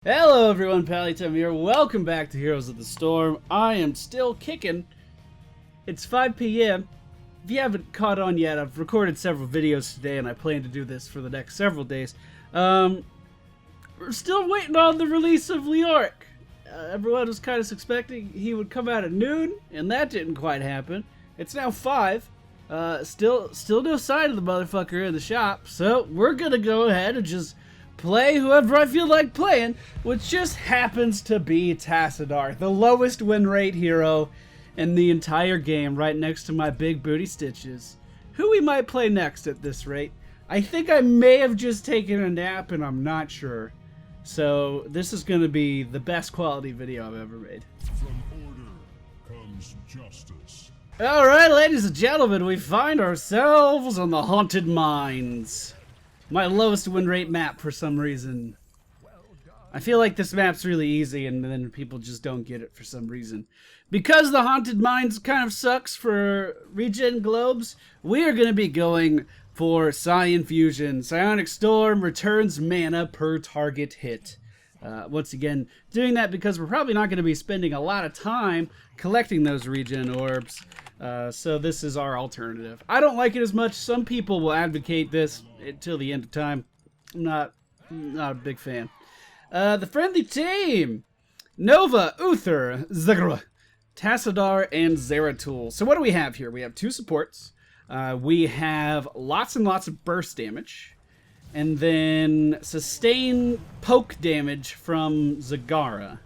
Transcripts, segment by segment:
Hello everyone, Pallytime here. Welcome back to Heroes of the Storm. I am still kicking. It's 5 p.m. If you haven't caught on yet, I've recorded several videos today and I plan to do this for the next several days. We're still waiting on the release of Leoric. Everyone was kind of expecting he would come out at noon, and that didn't quite happen. It's now 5. Still no sign of the motherfucker in the shop, so we're gonna go ahead and just play whoever I feel like playing, which just happens to be Tassadar, the lowest win rate hero in the entire game, right next to my big booty Stitches. Who we might play next at this rate? I think I may have just taken a nap and I'm not sure. So this is going to be the best quality video I've ever made. From order comes justice. Alright, ladies and gentlemen, we find ourselves on the Haunted Mines. My lowest win rate map for some reason. I feel like this map's really easy and then people just don't get it for some reason. Because the Haunted Mines kind of sucks for regen globes, we are going to be going for Psi Infusion. Psionic Storm returns mana per target hit. Once again, doing that because we're probably not going to be spending a lot of time collecting those regen orbs. So this is our alternative. I don't like it as much. Some people will advocate this until the end of time. I'm not a big fan. The friendly team: Nova, Uther, Zagra, Tassadar, and Zeratul. So what do we have here? We have 2 supports. We have lots and lots of burst damage. And then sustain poke damage from Zagara.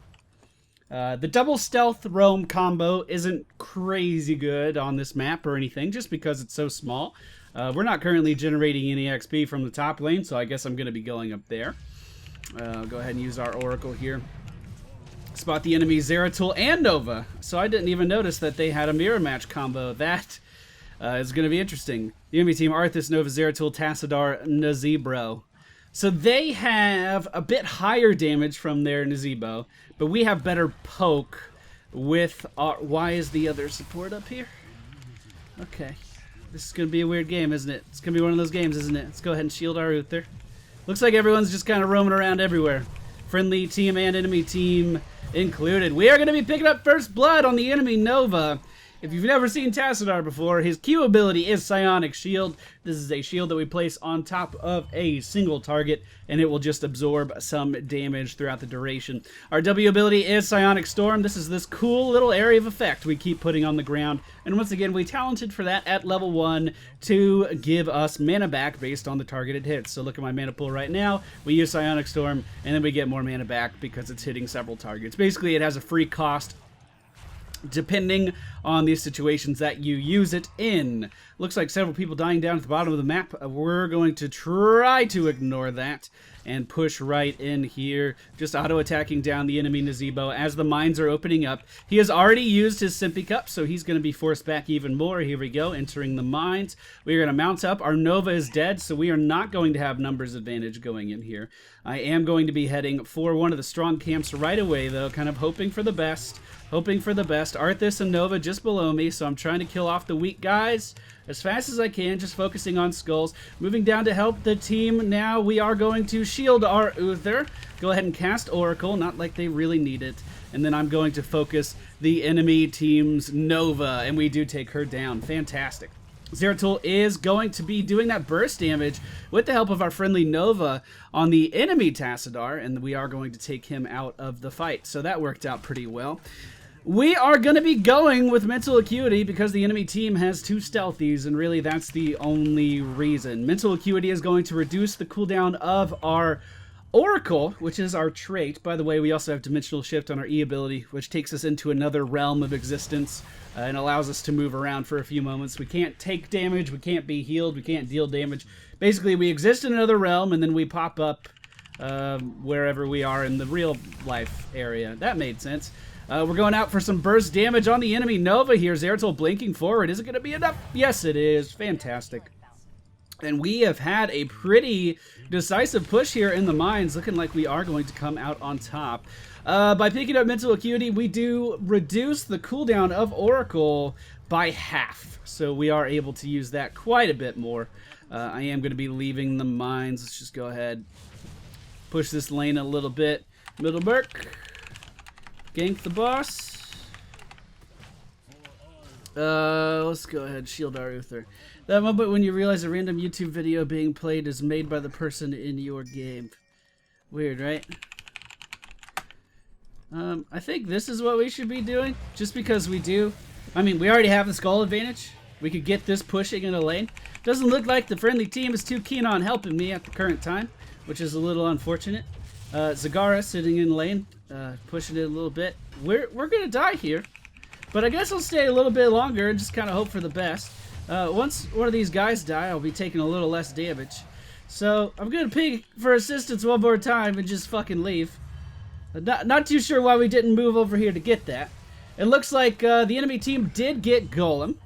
The double stealth roam combo isn't crazy good on this map or anything, just because it's so small. We're not currently generating any XP from the top lane, so I guess I'm going to be going up there. Go ahead and use our Oracle here. Spot the enemy Zeratul and Nova. So I didn't even notice that they had a mirror match combo. That is going to be interesting. The enemy team: Arthas, Nova, Zeratul, Tassadar, Nazebro. So they have a bit higher damage from their Nazebo, but we have better poke with our... Why is the other support up here? Okay. This is going to be a weird game, isn't it? It's going to be one of those games, isn't it? Let's go ahead and shield our Uther. Looks like everyone's just kind of roaming around everywhere. Friendly team and enemy team included. We are going to be picking up first blood on the enemy Nova. If you've never seen Tassadar before, his Q ability is Psionic Shield. This is a shield that we place on top of a single target, and it will just absorb some damage throughout the duration. Our W ability is Psionic Storm. This is this cool little area of effect we keep putting on the ground. And once again, we talented for that at level 1 to give us mana back based on the targeted hits. So look at my mana pool right now. We use Psionic Storm, and then we get more mana back because it's hitting several targets. Basically, it has a free cost depending on the situations that you use it in. Looks like several people dying down at the bottom of the map. We're going to try to ignore that and push right in here, just auto-attacking down the enemy Nazebo as the mines are opening up. He has already used his Simpy Cup, so he's going to be forced back even more. Here we go, entering the mines. We are going to mount up. Our Nova is dead, so we are not going to have numbers advantage going in here. I am going to be heading for one of the strong camps right away, though, kind of hoping for the best. Hoping for the best. Arthas and Nova just below me, so I'm trying to kill off the weak guys as fast as I can, just focusing on skulls. Moving down to help the team now. We are going to shield our Uther. Go ahead and cast Oracle, not like they really need it. And then I'm going to focus the enemy team's Nova, and we do take her down. Fantastic. Zeratul is going to be doing that burst damage with the help of our friendly Nova on the enemy Tassadar, and we are going to take him out of the fight. So that worked out pretty well. We are going to be going with Mental Acuity because the enemy team has 2 stealthies, and really that's the only reason. Mental Acuity is going to reduce the cooldown of our Oracle, which is our trait. By the way, we also have Dimensional Shift on our E ability, which takes us into another realm of existence and allows us to move around for a few moments. We can't take damage, we can't be healed, we can't deal damage. Basically, we exist in another realm, and then we pop up wherever we are in the real life area. That made sense. We're going out for some burst damage on the enemy Nova here. Zeratul blinking forward. Is it going to be enough? Yes, it is. Fantastic. And we have had a pretty decisive push here in the mines, looking like we are going to come out on top. By picking up Mental Acuity, we do reduce the cooldown of Oracle by half. So we are able to use that quite a bit more. I am going to be leaving the mines. Let's just go ahead, push this lane a little bit. Middleburg. Gank the boss. Let's go ahead. Shield our Uther. That moment when you realize a random YouTube video being played is made by the person in your game. Weird, right? I think this is what we should be doing. Just because we do. I mean, we already have the skull advantage. We could get this pushing in a lane. Doesn't look like the friendly team is too keen on helping me at the current time, which is a little unfortunate. Zagara sitting in lane, pushing it a little bit. We're gonna die here. But I guess I'll stay a little bit longer and just kind of hope for the best. Once one of these guys die, I'll be taking a little less damage. So I'm going to ping for assistance one more time and just fucking leave. Not too sure why we didn't move over here to get that. It looks like the enemy team did get Golem,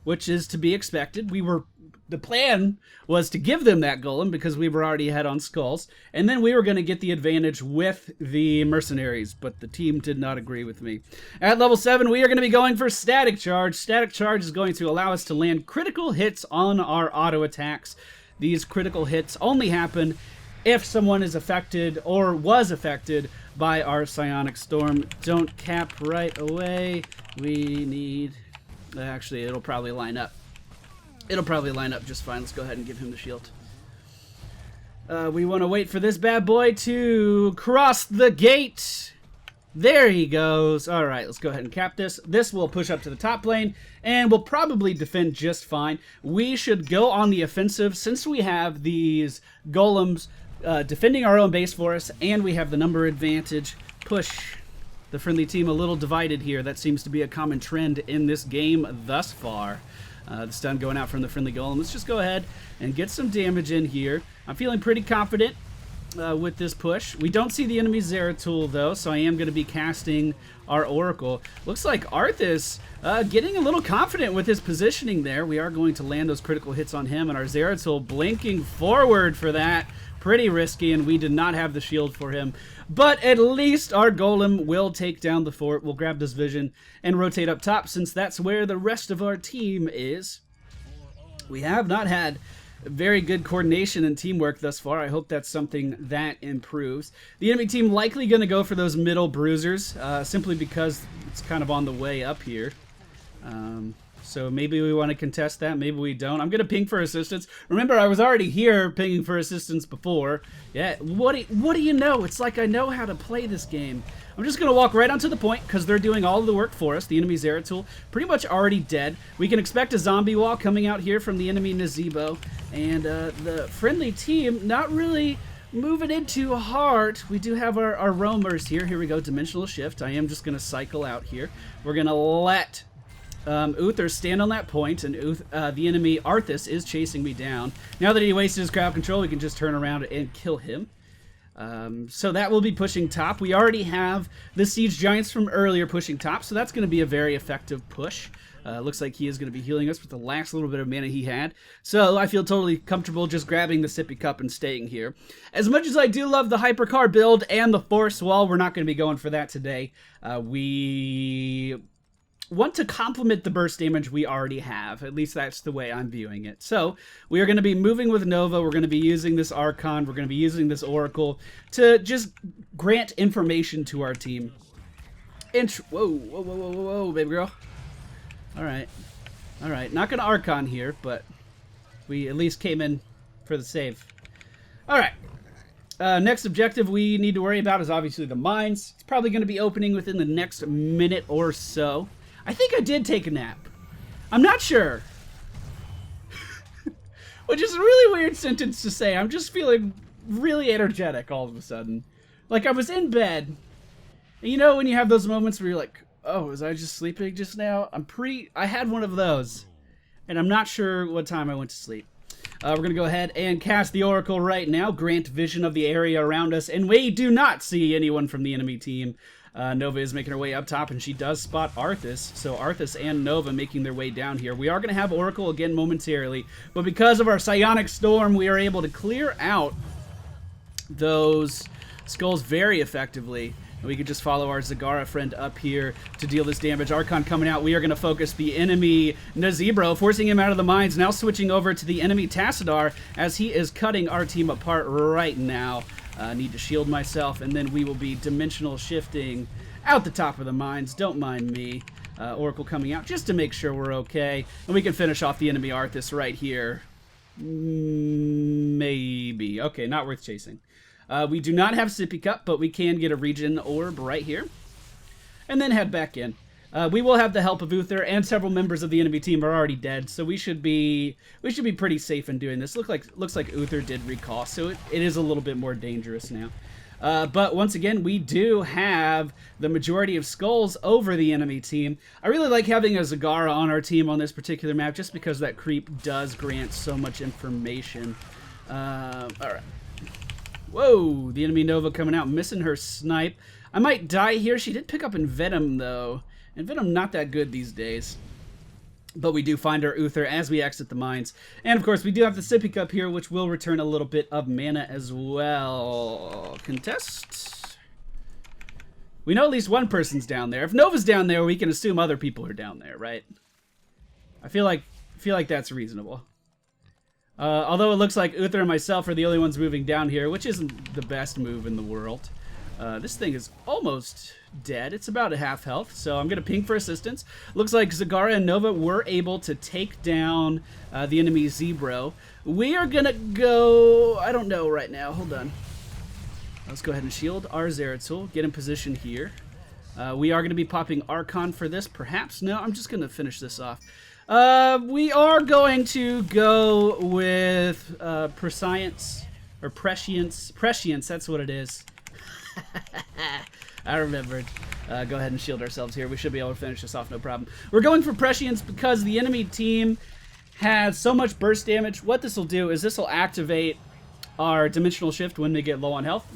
which is to be expected. The plan was to give them that Golem because we were already ahead on skulls, and then we were going to get the advantage with the mercenaries, but the team did not agree with me. At level 7, we are going to be going for Static Charge. Static Charge is going to allow us to land critical hits on our auto attacks. These critical hits only happen if someone is affected or was affected by our Psionic Storm. Don't cap right away. We need... Actually, it'll probably line up. It'll probably line up just fine. Let's go ahead and give him the shield. We want to wait for this bad boy to cross the gate. There he goes. All right, let's go ahead and cap this. This will push up to the top lane, and we'll probably defend just fine. We should go on the offensive since we have these golems defending our own base for us, and we have the number advantage. Push the friendly team a little divided here. That seems to be a common trend in this game thus far. The stun going out from the friendly golem. Let's just go ahead and get some damage in here. I'm feeling pretty confident with this push. We don't see the enemy Zeratul though, so I am going to be casting our Oracle. Looks like Arthas getting a little confident with his positioning there. We are going to land those critical hits on him, and our Zeratul blinking forward for that. Pretty risky, and we did not have the shield for him. But at least our Golem will take down the fort. We'll grab this vision and rotate up top since that's where the rest of our team is. We have not had very good coordination and teamwork thus far. I hope that's something that improves. The enemy team likely going to go for those middle bruisers simply because it's kind of on the way up here. So maybe we want to contest that, maybe we don't. I'm going to ping for assistance. Remember, I was already here pinging for assistance before. Yeah, what do you know? It's like I know how to play this game. I'm just going to walk right onto the point because they're doing all of the work for us. The enemy Zeratul pretty much already dead. We can expect a zombie wall coming out here from the enemy Nazebo. And the friendly team not really moving in too hard. We do have our roamers here. Here we go, Dimensional Shift. I am just going to cycle out here. We're going to let... Uther stand on that point, and the enemy Arthas is chasing me down. Now that he wasted his crowd control, we can just turn around and kill him. So that will be pushing top. We already have the Siege Giants from earlier pushing top, so that's going to be a very effective push. Looks like he is going to be healing us with the last little bit of mana he had. So I feel totally comfortable just grabbing the Sippy Cup and staying here. As much as I do love the Hypercar build and the Force Wall, we're not going to be going for that today. We... want to complement the burst damage we already have. At least that's the way I'm viewing it. So we are going to be moving with Nova. We're going to be using this Archon. We're going to be using this Oracle to just grant information to our team. Whoa, baby girl. All right. Not going to Archon here, but we at least came in for the save. All right. Next objective we need to worry about is obviously the mines. It's probably going to be opening within the next minute or so. I think I did take a nap. I'm not sure. Which is a really weird sentence to say. I'm just feeling really energetic all of a sudden. Like I was in bed. And you know when you have those moments where you're like, oh, was I just sleeping just now? I had one of those. And I'm not sure what time I went to sleep. We're going to go ahead and cast the Oracle right now. Grant vision of the area around us. And we do not see anyone from the enemy team. Nova is making her way up top, and she does spot Arthas. So Arthas and Nova making their way down here. We are going to have Oracle again momentarily, but because of our Psionic Storm, we are able to clear out those skulls very effectively. And we can just follow our Zagara friend up here to deal this damage. Archon coming out. We are going to focus the enemy Nazebro, forcing him out of the mines. Now switching over to the enemy Tassadar as he is cutting our team apart right now. Need to shield myself, and then we will be dimensional shifting out the top of the mines. Don't mind me. Oracle coming out just to make sure we're okay. And we can finish off the enemy Arthas right here. Maybe. Okay, not worth chasing. We do not have Sippy Cup, but we can get a regen orb right here. And then head back in. We will have the help of Uther, and several members of the enemy team are already dead, so we should be pretty safe in doing this. Looks like Uther did recall, so it is a little bit more dangerous now. But once again, we do have the majority of skulls over the enemy team. I really like having a Zagara on our team on this particular map, just because that creep does grant so much information. Alright. Whoa, the enemy Nova coming out, missing her snipe. I might die here. She did pick up Envenom, though. Envenom not that good these days. But we do find our Uther as we exit the mines. And of course, we do have the Sippy Cup here, which will return a little bit of mana as well. Contest. We know at least one person's down there. If Nova's down there, we can assume other people are down there, right? I feel like that's reasonable. Although it looks like Uther and myself are the only ones moving down here, which isn't the best move in the world. This thing is almost dead. It's about a half health, so I'm going to ping for assistance. Looks like Zagara and Nova were able to take down the enemy Zebro. We are going to go... I don't know right now. Hold on. Let's go ahead and shield our Zeratul. Get in position here. We are going to be popping Archon for this, perhaps. No, I'm just going to finish this off. We are going to go with Prescience, or Prescience. Prescience, that's what it is. I remembered. Go ahead and shield ourselves here. We should be able to finish this off, no problem. We're going for Prescience because the enemy team has so much burst damage. What this will do is this will activate our dimensional shift when they get low on health.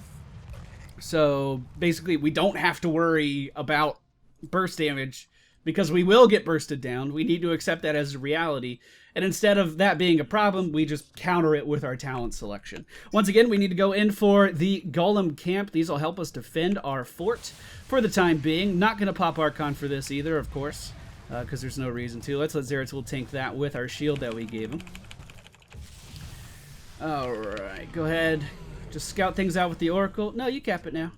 So basically, we don't have to worry about burst damage because we will get bursted down. We need to accept that as a reality. And instead of that being a problem, we just counter it with our talent selection. Once again, we need to go in for the Golem camp. These will help us defend our fort for the time being. Not going to pop Archon for this either, of course, because there's no reason to. Let's let Zeratul tank that with our shield that we gave him. Alright, go ahead. Just scout things out with the Oracle. No, you cap it now.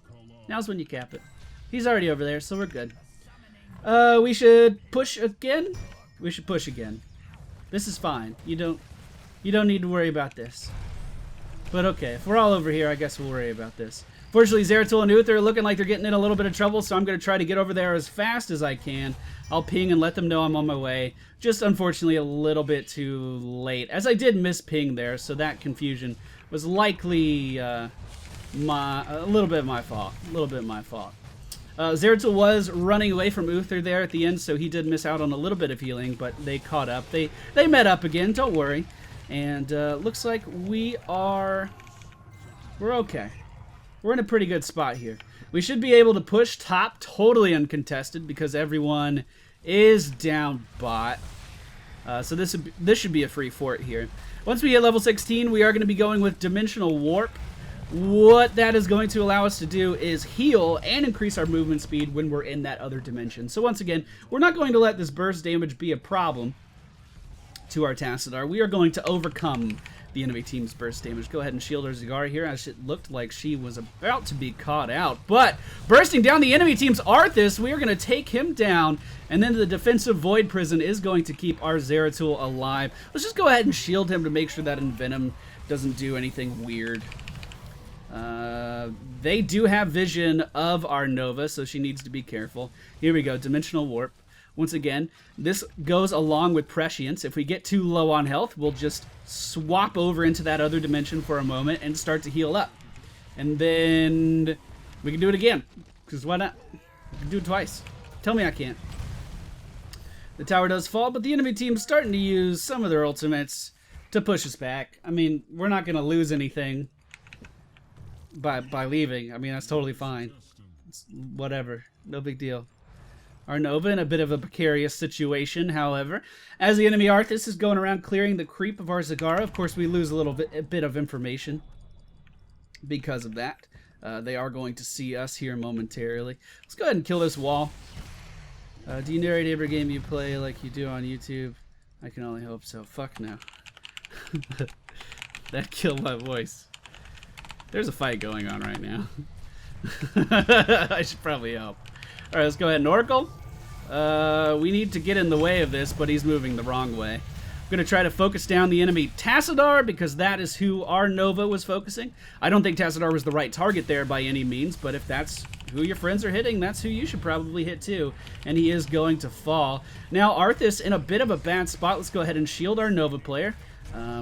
Now's when you cap it. He's already over there, so we're good. We should push again? We should push again. This is fine. You don't need to worry about this. But okay, if we're all over here, I guess we'll worry about this. Fortunately, Zeratul and Uther are looking like they're getting in a little bit of trouble, so I'm going to try to get over there as fast as I can. I'll ping and let them know I'm on my way. Just unfortunately a little bit too late, as I did miss ping there, so that confusion was likely a little bit my fault. A little bit my fault. Zeratul was running away from Uther there at the end, so he did miss out on a little bit of healing, but they caught up. They met up again, don't worry. And looks like we're okay. We're in a pretty good spot here. We should be able to push top totally uncontested because everyone is down bot. So this should be a free fort here. Once we hit level 16, we are going to be going with Dimensional Warp. What that is going to allow us to do is heal and increase our movement speed when we're in that other dimension. So once again, we're not going to let this burst damage be a problem to our Tassadar. We are going to overcome the enemy team's burst damage. Go ahead and shield our Zagara here, as it looked like she was about to be caught out. But bursting down the enemy team's Arthas, we are going to take him down, and then the defensive Void Prison is going to keep our Zeratul alive. Let's just go ahead and shield him to make sure that Envenom doesn't do anything weird. They do have vision of our Nova, so she needs to be careful. Here we go, Dimensional Warp. Once again, this goes along with Prescience. If we get too low on health, we'll just swap over into that other dimension for a moment and start to heal up. And then we can do it again, because why not? We can do it twice. Tell me I can't. The tower does fall, but the enemy team's starting to use some of their ultimates to push us back. I mean, we're not going to lose anything by leaving. I mean, that's totally fine. It's whatever. No big deal. Our Nova in a bit of a precarious situation, however. As the enemy Arthas is going around clearing the creep of our Zagara, of course we lose a bit of information because of that. They are going to see us here momentarily. Let's go ahead and kill this wall. Do you narrate every game you play like you do on YouTube? I can only hope so. Fuck no. That killed my voice. There's a fight going on right now. I should probably help. Alright, let's go ahead and Oracle. We need to get in the way of this, but he's moving the wrong way. I'm going to try to focus down the enemy Tassadar, because that is who our Nova was focusing. I don't think Tassadar was the right target there by any means, but if that's who your friends are hitting, that's who you should probably hit too. And he is going to fall. Now, Arthas in a bit of a bad spot. Let's go ahead and shield our Nova player.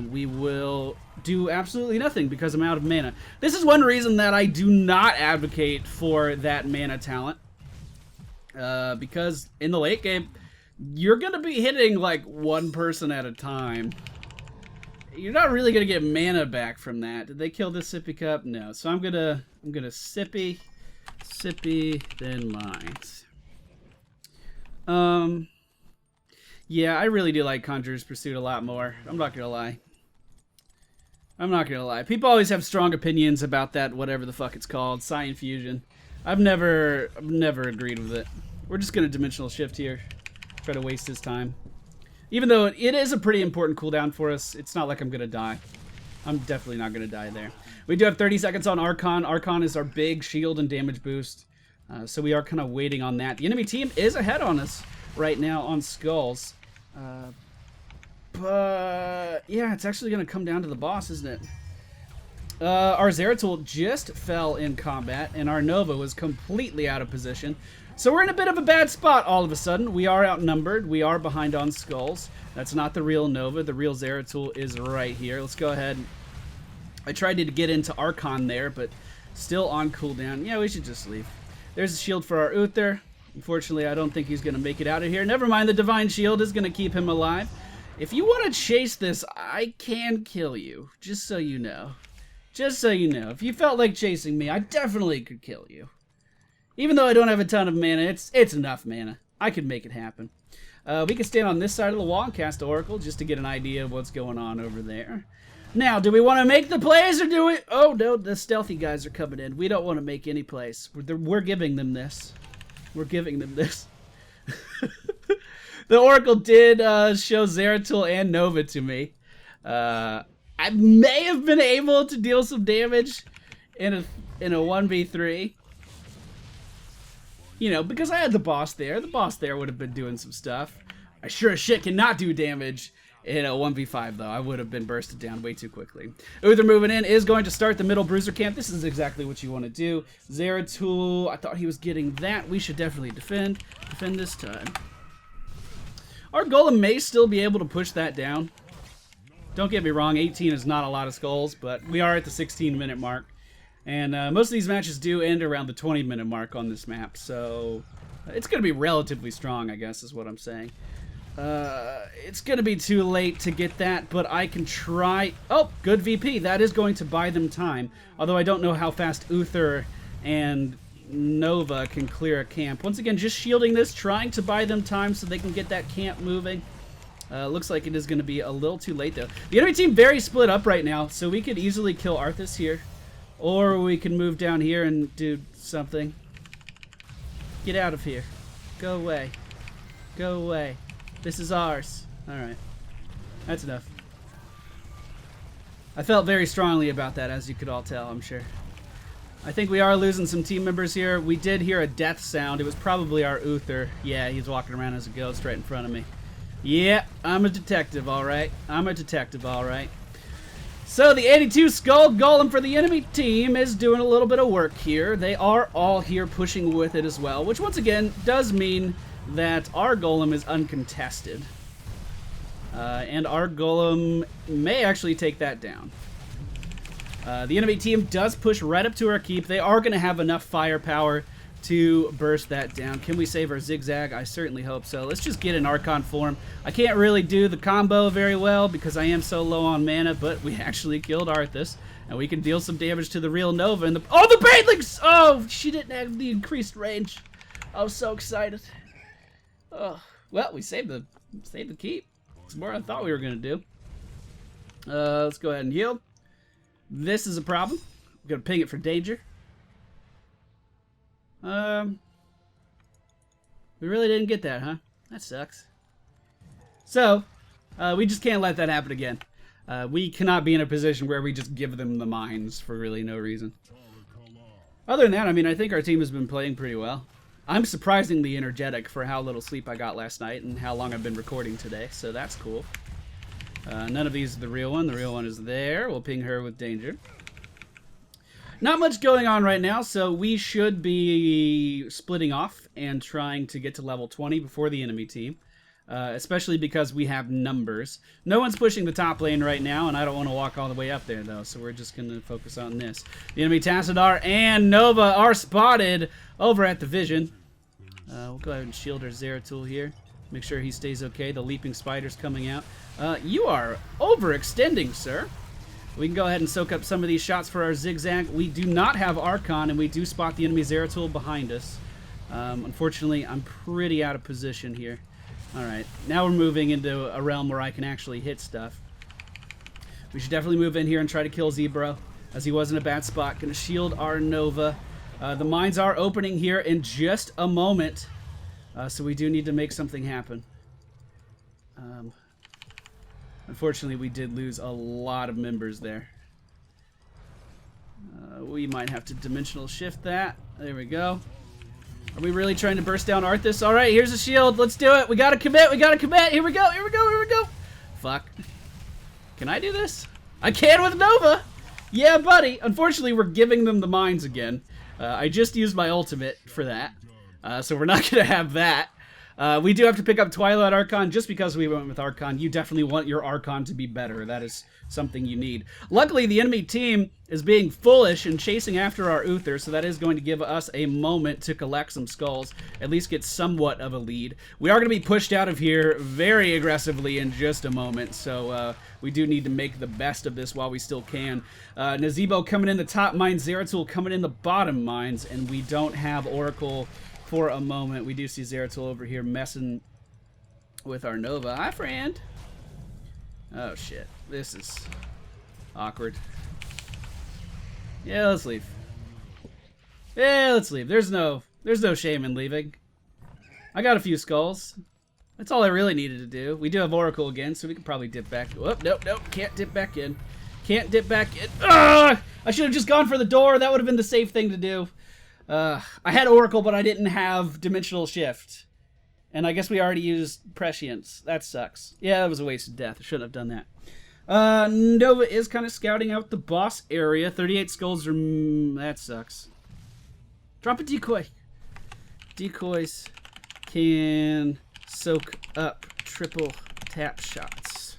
We will do absolutely nothing because I'm out of mana. This is one reason that I do not advocate for that mana talent. Because in the late game, you're going to be hitting like one person at a time. You're not really going to get mana back from that. Did they kill this Sippy Cup? No. So I'm gonna Sippy, then Mines. Yeah, I really do like Conjurer's Pursuit a lot more. I'm not gonna lie. People always have strong opinions about that, whatever the fuck it's called, Scion Fusion. I've never agreed with it. We're just gonna Dimensional Shift here. Try to waste his time. Even though it is a pretty important cooldown for us, it's not like I'm gonna die. I'm definitely not gonna die there. We do have 30 seconds on Archon. Archon is our big shield and damage boost. So we are kind of waiting on that. The enemy team is ahead on us right now on Skulls. But yeah, it's actually going to come down to the boss, isn't it? Our Zeratul just fell in combat, and our Nova was completely out of position. So we're in a bit of a bad spot all of a sudden. We are outnumbered. We are behind on Skulls. That's not the real Nova. The real Zeratul is right here. Let's go ahead. I tried to get into Archon there, but still on cooldown. Yeah, we should just leave. There's a shield for our Uther. Unfortunately, I don't think he's going to make it out of here. Never mind, the Divine Shield is going to keep him alive. If you want to chase this, I can kill you, just so you know. Just so you know. If you felt like chasing me, I definitely could kill you. Even though I don't have a ton of mana, it's enough mana. I could make it happen. We can stand on this side of the wall and cast Oracle just to get an idea of what's going on over there. Now, do we want to make the plays or do we... Oh, no, the stealthy guys are coming in. We don't want to make any plays. We're giving them this. We're giving them this. The Oracle did show Zeratul and Nova to me. I may have been able to deal some damage in a 1v3. You know, because I had the boss there. The boss there would have been doing some stuff. I sure as shit cannot do damage in a 1v5, though. I would have been bursted down way too quickly. Uther moving in is going to start the middle bruiser camp. This is exactly what you want to do. Zeratul, I thought he was getting that. We should definitely defend. Defend this time. Our Golem may still be able to push that down. Don't get me wrong, 18 is not a lot of skulls, but we are at the 16-minute mark. And most of these matches do end around the 20-minute mark on this map, so it's going to be relatively strong, I guess, is what I'm saying. It's going to be too late to get that, but I can try... Oh, good VP. That is going to buy them time. Although I don't know how fast Uther and Nova can clear a camp. Once again, just shielding this, trying to buy them time so they can get that camp moving. Looks like it is going to be a little too late, though. The enemy team very split up right now, so we could easily kill Arthas here. Or we can move down here and do something. Get out of here. Go away. Go away. This is ours. Alright. That's enough. I felt very strongly about that, as you could all tell, I'm sure. I think we are losing some team members here. We did hear a death sound. It was probably our Uther. Yeah, he's walking around as a ghost right in front of me. Yeah, I'm a detective, alright. I'm a detective, alright. So the 82 Skull Golem for the enemy team is doing a little bit of work here. They are all here pushing with it as well, which once again does mean that our Golem is uncontested. And our Golem may actually take that down. The enemy team does push right up to our keep. They are going to have enough firepower to burst that down. Can we save our zigzag? I certainly hope so. Let's just get in Archon form. I can't really do the combo very well because I am so low on mana, but we actually killed Arthas, and we can deal some damage to the real Nova. And oh, the Banelings! Oh, she didn't have the increased range. I was so excited. Oh, well, we saved the keep. It's more than I thought we were gonna do. Let's go ahead and heal. This is a problem. I'm gonna ping it for danger. We really didn't get that, huh? That sucks. So, we just can't let that happen again. We cannot be in a position where we just give them the mines for really no reason. Other than that, I mean, I think our team has been playing pretty well. I'm surprisingly energetic for how little sleep I got last night and how long I've been recording today, so that's cool. None of these are the real one. The real one is there. We'll ping her with danger. Not much going on right now, so we should be splitting off and trying to get to level 20 before the enemy team. Especially because we have numbers. No one's pushing the top lane right now, and I don't want to walk all the way up there, though, so we're just going to focus on this. The enemy Tassadar and Nova are spotted over at the Vision. We'll go ahead and shield our Zeratul here. Make sure he stays okay. The leaping spider's coming out. You are overextending, sir. We can go ahead and soak up some of these shots for our zigzag. We do not have Archon, and we do spot the enemy Zeratul behind us. Unfortunately, I'm pretty out of position here. Alright, now we're moving into a realm where I can actually hit stuff. We should definitely move in here and try to kill Zebro, as he was in a bad spot. Gonna shield our Nova. The mines are opening here in just a moment, so we do need to make something happen. Unfortunately, we did lose a lot of members there. We might have to dimensional shift that. There we go. Are we really trying to burst down Arthas? All right, here's a shield. Let's do it. We got to commit. We got to commit. Here we go. Here we go. Here we go. Fuck. Can I do this? I can with Nova. Yeah, buddy. Unfortunately, we're giving them the mines again. I just used my ultimate for that, so we're not going to have that. We do have to pick up Twilight Archon just because we went with Archon. You definitely want your Archon to be better. That is something you need. Luckily, the enemy team is being foolish and chasing after our Uther, so that is going to give us a moment to collect some skulls, at least get somewhat of a lead. We are going to be pushed out of here very aggressively in just a moment, so we do need to make the best of this while we still can. Nazebo coming in the top mines, Zeratul coming in the bottom mines, and we don't have Oracle for a moment. We do see Zeratul over here messing with our Nova. Hi, friend. Oh, shit. This is awkward. Yeah, let's leave. Yeah, let's leave. There's no shame in leaving. I got a few skulls. That's all I really needed to do. We do have Oracle again, so we can probably dip back. Whoop, nope. Can't dip back in. Can't dip back in. Ugh! I should have just gone for the door. That would have been the safe thing to do. I had Oracle, but I didn't have Dimensional Shift. And I guess we already used Prescience. That sucks. Yeah, that was a waste of death. I shouldn't have done that. Nova is kind of scouting out the boss area. 38 skulls are... that sucks. Drop a decoy. Decoys can soak up triple tap shots.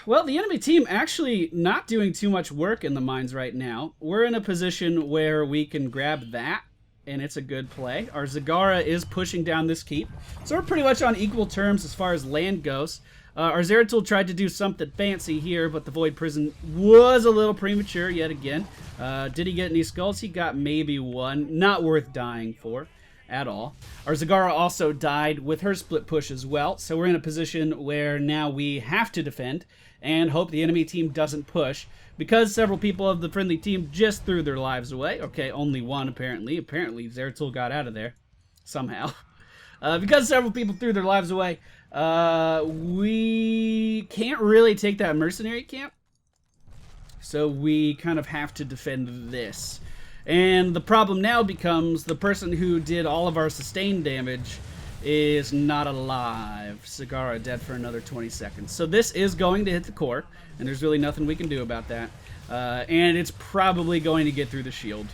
Well, the enemy team actually not doing too much work in the mines right now. We're in a position where we can grab that, and it's a good play. Our Zagara is pushing down this keep, so we're pretty much on equal terms as far as land goes. Our Zeratul tried to do something fancy here, but the Void Prison was a little premature yet again. Did he get any skulls? He got maybe one. Not worth dying for at all. Our Zagara also died with her split push as well, so we're in a position where now we have to defend and hope the enemy team doesn't push, because several people of the friendly team just threw their lives away. Okay, only one apparently. Apparently Zeratul got out of there somehow. Because several people threw their lives away, we can't really take that mercenary camp, so we kind of have to defend this. And the problem now becomes the person who did all of our sustained damage is not alive. Sagara dead for another 20 seconds. So this is going to hit the core, and there's really nothing we can do about that. And it's probably going to get through the shield,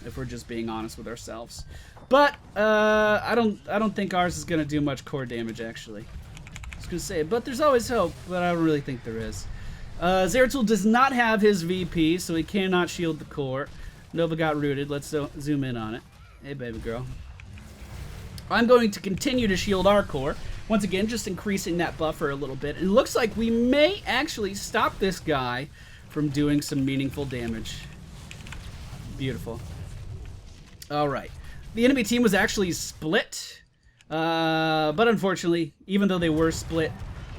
if we're just being honest with ourselves. But I don't think ours is going to do much core damage, actually. I was going to say, but there's always hope, but I don't really think there is. Zeratul does not have his VP, so he cannot shield the core. Nova got rooted. Let's zoom in on it. Hey, baby girl. I'm going to continue to shield our core. Once again, just increasing that buffer a little bit. It looks like we may actually stop this guy from doing some meaningful damage. Beautiful. All right. The enemy team was actually split. But unfortunately, even though they were split,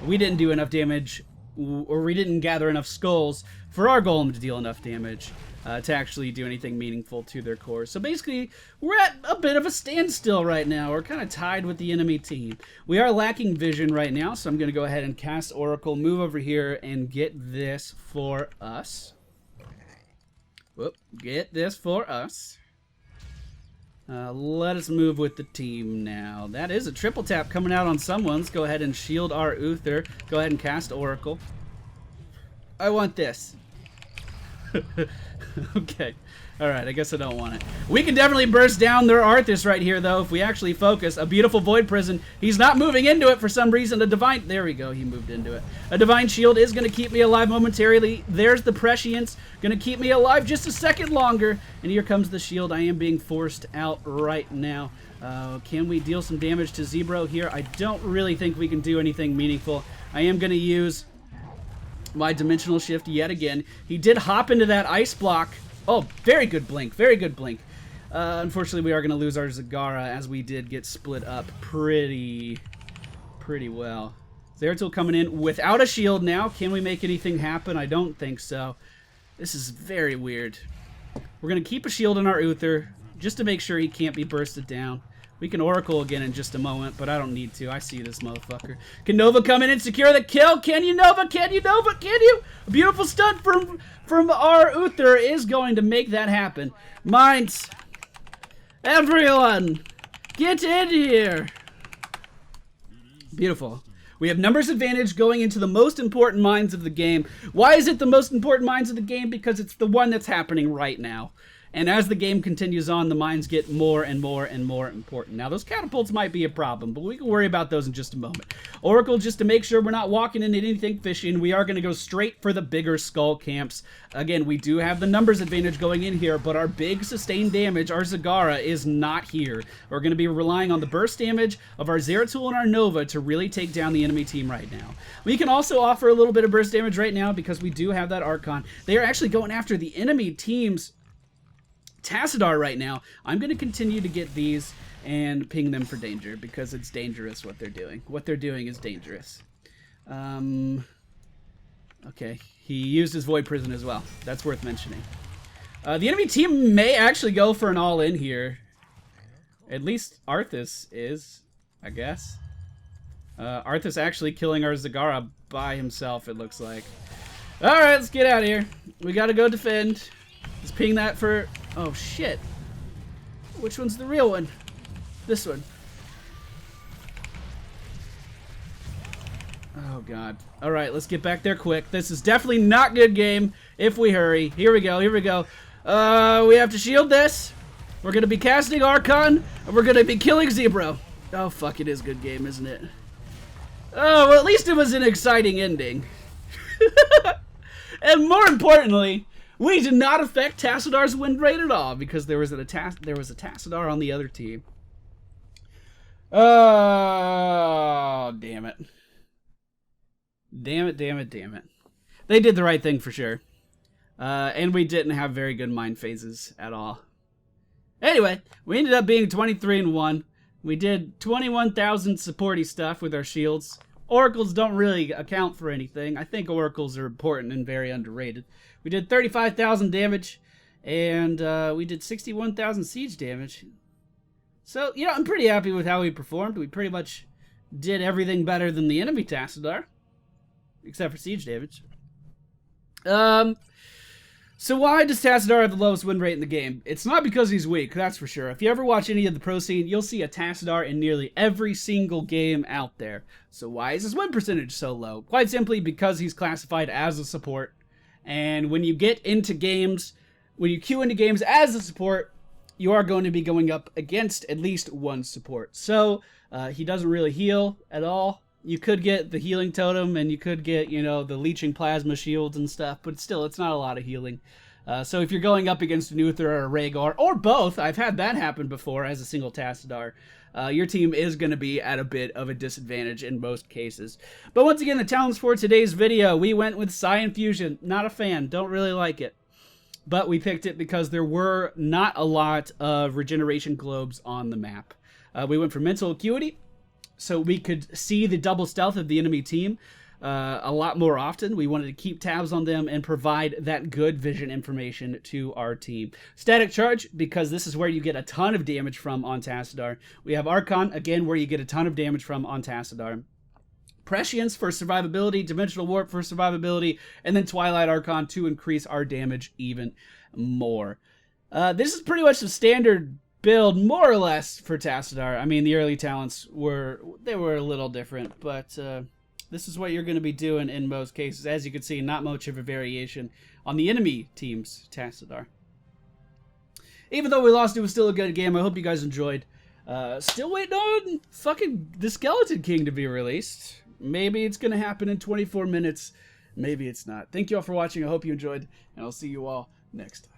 we didn't do enough damage, or we didn't gather enough skulls for our golem to deal enough damage. to actually do anything meaningful to their core. So basically, we're at a bit of a standstill right now. We're kind of tied with the enemy team. We are lacking vision right now, so I'm going to go ahead and cast Oracle, move over here, and get this for us. Whoop, get this for us. Let us move with the team now. That is a triple tap coming out on someone. Let's go ahead and shield our Uther. Go ahead and cast Oracle. I want this. Okay. Alright, I guess I don't want it. We can definitely burst down their Arthas right here, though, if we actually focus. A beautiful Void Prison. He's not moving into it for some reason. A Divine... There we go. He moved into it. A Divine Shield is going to keep me alive momentarily. There's the Prescience. Going to keep me alive just a second longer. And here comes the shield. I am being forced out right now. Can we deal some damage to Zebro here? I don't really think we can do anything meaningful. I am going to use my Dimensional Shift yet again. He did hop into that ice block. Oh, very good blink. Very good blink. Unfortunately, we are going to lose our Zagara as we did get split up pretty well. Zeratul coming in without a shield now. Can we make anything happen? I don't think so. This is very weird. We're going to keep a shield on our Uther just to make sure he can't be bursted down. We can Oracle again in just a moment, but I don't need to. I see this motherfucker. Can Nova come in and secure the kill? Can you, Nova? Can you, Nova? Can you? A beautiful stun from our Uther is going to make that happen. Mines. Everyone, get in here. Beautiful. We have numbers advantage going into the most important mines of the game. Why is it the most important mines of the game? Because it's the one that's happening right now. And as the game continues on, the mines get more and more and more important. Now, those catapults might be a problem, but we can worry about those in just a moment. Oracle, just to make sure we're not walking into anything fishy, we are going to go straight for the bigger skull camps. Again, we do have the numbers advantage going in here, but our big sustained damage, our Zagara, is not here. We're going to be relying on the burst damage of our Zeratul and our Nova to really take down the enemy team right now. We can also offer a little bit of burst damage right now because we do have that Archon. They are actually going after the enemy team's Tassadar right now. I'm going to continue to get these and ping them for danger because it's dangerous what they're doing. What they're doing is dangerous. Okay, he used his Void Prison as well. That's worth mentioning. The enemy team may actually go for an all-in here. At least Arthas is, I guess. Arthas actually killing our Zagara by himself, it looks like. Alright, let's get out of here. We gotta go defend. Let's ping that for... Oh, shit. Which one's the real one? This one. Oh, God. All right, let's get back there quick. This is definitely not good game if we hurry. Here we go. Here we go. We have to shield this. We're going to be casting Archon, and we're going to be killing Zebro. Oh, fuck. It is good game, isn't it? Oh, well, at least it was an exciting ending. And more importantly... we did not affect Tassadar's win rate at all because there was a Tassadar on the other team. Oh, damn it. Damn it, damn it, damn it. They did the right thing for sure. And we didn't have very good mind phases at all. Anyway, we ended up being 23-1. We did 21,000 supporty stuff with our shields. Oracles don't really account for anything. I think oracles are important and very underrated. We did 35,000 damage, and we did 61,000 siege damage. So, you know, I'm pretty happy with how we performed. We pretty much did everything better than the enemy Tassadar, except for siege damage. So why does Tassadar have the lowest win rate in the game? It's not because he's weak, that's for sure. If you ever watch any of the pro scene, you'll see a Tassadar in nearly every single game out there. So why is his win percentage so low? Quite simply because he's classified as a support. And when you get into games, when you queue into games as a support, you are going to be going up against at least one support. So he doesn't really heal at all. You could get the healing totem and you could get, you know, the leeching plasma shields and stuff, but still, it's not a lot of healing. So if you're going up against an Uther or a Rhaegar, or both, I've had that happen before as a single Tassadar, your team is going to be at a bit of a disadvantage in most cases. But once again, the talents for today's video, we went with Psi Infusion. Not a fan, don't really like it. But we picked it because there were not a lot of regeneration globes on the map. We went for Mental Acuity, so we could see the double stealth of the enemy team. a lot more often. We wanted to keep tabs on them and provide that good vision information to our team. Static Charge, because this is where you get a ton of damage from on Tassadar. We have Archon, again, where you get a ton of damage from on Tassadar. Prescience for survivability, Dimensional Warp for survivability, and then Twilight Archon to increase our damage even more. This is pretty much the standard build, more or less, for Tassadar. I mean, the early talents were a little different, but this is what you're going to be doing in most cases. As you can see, not much of a variation on the enemy team's Tassadar. Even though we lost, it was still a good game. I hope you guys enjoyed. Still waiting on fucking the Skeleton King to be released. Maybe it's going to happen in 24 minutes. Maybe it's not. Thank you all for watching. I hope you enjoyed, and I'll see you all next time.